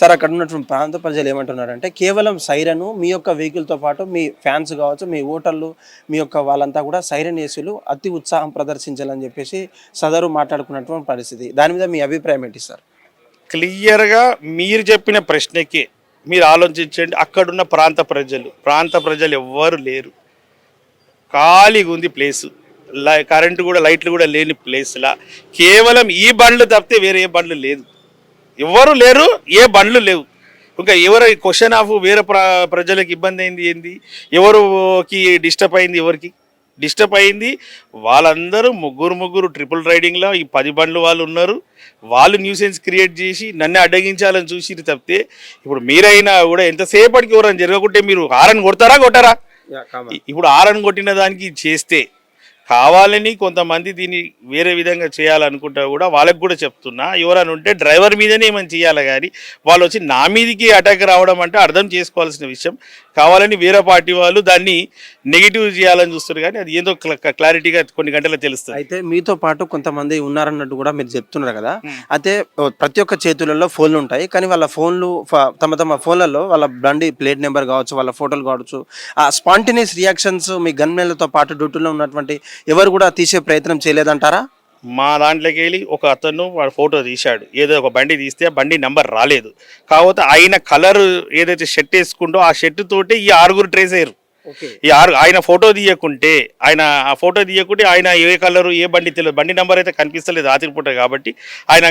Sir అక్కడ ఉన్నటువంటి ప్రాంత ప్రజలు ఏమంటున్నారంటే కేవలం సైరన్ మీ యొక్క వెహికల్తో పాటు మీ ఫ్యాన్స్ కావచ్చు, మీ ఓటర్లు, మీ యొక్క వాళ్ళంతా కూడా సైరన్ ఏసీలు అతి ఉత్సాహం ప్రదర్శించాలని చెప్పేసి సదరు మాట్లాడుకున్నటువంటి పరిస్థితి. దాని మీద మీ అభిప్రాయం ఏంటి సార్? క్లియర్గా మీరు చెప్పిన ప్రశ్నకి మీరు ఆలోచించండి. అక్కడున్న ప్రాంత ప్రజలు ఎవ్వరు లేరు, ఖాళీగా ఉంది ప్లేసు. కరెంటు కూడా లైట్లు కూడా లేని ప్లేస్లా కేవలం ఈ బండ్లు తప్పితే వేరే ఏ బండ్లు లేదు, ఎవ్వరు లేరు, ఏ బండ్లు లేవు. ఇంకా ఎవరు క్వశ్చన్ ఆఫ్ వేరే ప్రజలకు ఇబ్బంది అయింది ఏంది, ఎవరికి డిస్టర్బ్ అయింది, ఎవరికి డిస్టర్బ్ అయింది? వాళ్ళందరూ ముగ్గురు ట్రిపుల్ రైడింగ్లో ఈ 10 బండ్లు వాళ్ళు ఉన్నారు. వాళ్ళు న్యూసెన్స్ క్రియేట్ చేసి నన్ను అడ్డగించాలని చూసి తప్పితే ఇప్పుడు మీరైనా కూడా ఎంతసేపటికి ఎవరైనా జరగకుంటే మీరు హారన్ కొట్టారా? ఇప్పుడు హారన్ కొట్టిన దానికి చేస్తే కావాలని కొంతమంది దీన్ని వేరే విధంగా చేయాలనుకుంటా కూడా వాళ్ళకి కూడా చెప్తున్నా, ఎవరైనా ఉంటే డ్రైవర్ మీదనే ఏమైనా చేయాలి కానీ వాళ్ళు వచ్చి నా మీదకి అటాక్ రావడం అంటే అర్థం చేసుకోవాల్సిన విషయం. కావాలని వేరే పార్టీ వాళ్ళు దాన్ని నెగిటివ్ చేయాలని చూస్తారు కానీ అది ఏదో క్లారిటీగా కొన్ని గంటల్లో తెలుస్తుంది. అయితే మీతో పాటు కొంతమంది ఉన్నారన్నట్టు కూడా మీరు చెప్తున్నారు కదా. అయితే ప్రతి ఒక్క చేతులలో ఫోన్లు ఉంటాయి, కానీ వాళ్ళ ఫోన్లు తమ ఫోన్లలో వాళ్ళ బండి ప్లేట్ నెంబర్ కావచ్చు, వాళ్ళ ఫోటోలు కావచ్చు, ఆ స్పాంటేనియస్ రియాక్షన్స్ మీ గన్మెన్లతో పాటు డ్యూటీలో ఉన్నటువంటి ఎవరు కూడా తీసే ప్రయత్నం చేయలేదంటారా? మా దాంట్లోకి వెళ్ళి ఒక అతను వాడు ఫోటో తీశాడు, ఏదో ఒక బండి తీస్తే ఆ బండి నెంబర్ రాలేదు. కాకపోతే ఆయన కలర్ ఏదైతే షర్ట్ వేసుకుంటో ఆ షర్ట్ తోటి ఈ 6 ట్రేస్ అయ్యారు. ఆయన ఫోటో తీయకుంటే ఆయన ఏ కలరు ఏ బండి తెలియదు, బండి నెంబర్ అయితే కనిపిస్తలేదు రాత్రిపూట కాబట్టి ఆయన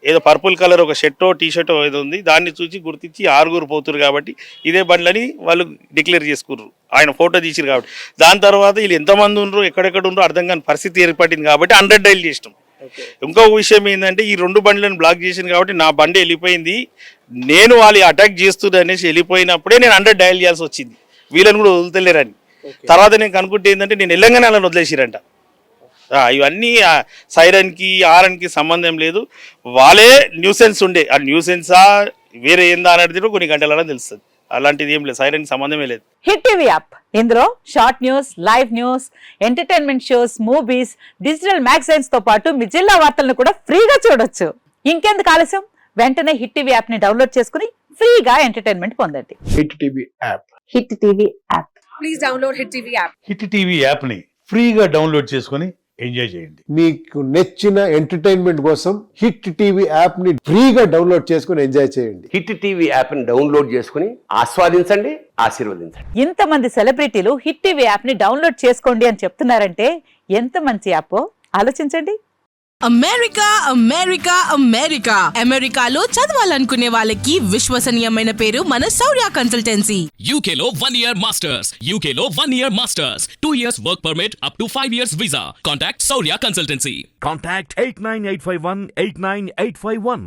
ఏదో పర్పుల్ కలర్ ఒక షర్టో టీ షర్టో ఏదో ఉంది, దాన్ని చూసి గుర్తించి 6 పోతురు కాబట్టి ఇదే బండ్లని వాళ్ళు డిక్లేర్ చేసుకుర్రు. ఆయన ఫోటో తీసిరు కాబట్టి దాని తర్వాత వీళ్ళు ఎంతమంది ఉండరు, ఎక్కడెక్కడ ఉండరు అర్థం కాని పరిస్థితి ఏర్పడింది కాబట్టి 100 డైల్ చేసినాం. ఇంకో విషయం ఏంటంటే ఈ 2 బండ్లను బ్లాక్ చేసింది కాబట్టి నా బండి వెళ్ళిపోయింది. నేను వాళ్ళు అటాక్ చేస్తుంది అనేసి వెళ్ళిపోయినప్పుడే నేను 100 డైల్ చేయాల్సి వచ్చింది, వీళ్ళని కూడా వదులుతలేరని. తర్వాత నేను కనుక్కుంటే ఏంటంటే నేను వెళ్ళంగానే వాళ్ళని వదిలేసిరంట. ఇవన్నీ సైరన్కి హారన్కి సంబంధం లేదు, వాళ్ళే న్యూసెన్స్ ఉండే. ఆ న్యూసెన్సా వేరే ఏందా అనేది కొన్ని గంటలలో తెలుస్తుంది. అలాంటిది ఏం లేదు, సైరన్కి సంబంధమే లేదు. హిట్ టీవీ యాప్, ఇందులో short news, live news, entertainment shows, movies, digital magazines తో పాటు మీ జిల్లా వార్తలను కూడా ఫ్రీగా చూడొచ్చు. ఇంకెందుకు ఆలస్యం, వెంటనే హిట్ టీవీ యాప్ ని డౌన్లోడ్ చేసుకుని ఫ్రీగా ఎంటర్టైన్మెంట్ పొందండి. Hit TV app. Hit TV app. Please download hit TV app. Hit TV app ని ఫ్రీగా డౌన్లోడ్ చేసుకుని ఎంజాయ్ చేయండి. మీకు నచ్చిన ఎంటర్టైన్మెంట్ కోసం హిట్ టీవీ యాప్ ని ఫ్రీగా డౌన్లోడ్ చేసుకుని ఎంజాయ్ చేయండి. హిట్ టీవీ యాప్ ని డౌన్లోడ్ చేసుకుని ఆస్వాదించండి, ఆశీర్వదించండి. ఇంతమంది సెలబ్రిటీలు హిట్ టీవీ యాప్ ని డౌన్లోడ్ చేసుకోండి అని చెప్తున్నారంటే ఎంత మంచి యాప్ ఆలోచించండి. అమెరికాలో చదవాలనుకునే వాళ్ళకి విశ్వసనీయమైన పేరు మన శౌర్య కన్సల్టెన్సీ. UK లో 1 year masters, UK లో 1 year masters, 2 years work permit up to 5 years visa. Contact Shaurya Consultancy. Contact 89851 89851.